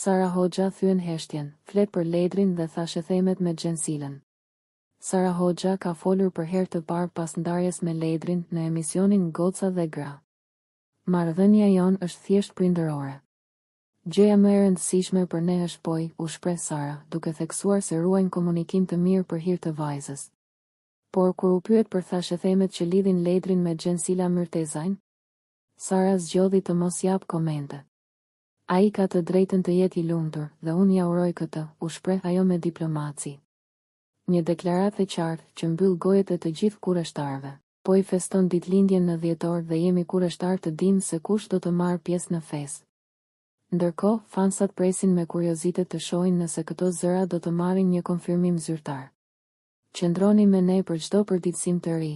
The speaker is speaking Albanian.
Sara Hoxha thyen heshtjen, flet për Ledrin dhe thashë themet me Gjensilen. Sara Hoxha ka folur për herë të parë pas ndarjes me Ledrin në emisionin Goca dhe Gra. Marrëdhënia jon është thjesht prindërore. Gjëja më e rëndësishme për ne është poj, u shpreh Sara, duke theksuar se ruajnë komunikim të mirë për hir të vajzës. Por kur u pyet për thashëthemet që lidhin Ledrin me Gjensila Myrtezajn, Sara zgjodhi të mos jap komente. Ai ka të drejtën të jetë i lumtur dhe unë ja uroj këtë, u shpreh ajo me diplomaci. Një deklaratë e qartë që mbyll gojet e të gjithë kurreshtarëve. Poj feston ditëlindjen në dhjetor dhe jemi kurreshtar të dimë se kush do të marrë pjesë në festë. Ndërkohë, fansat presin me kuriozitet të shohin nëse këto zëra do të marrin një konfirmim zyrtar. Qëndroni me ne për çdo përditësim të ri.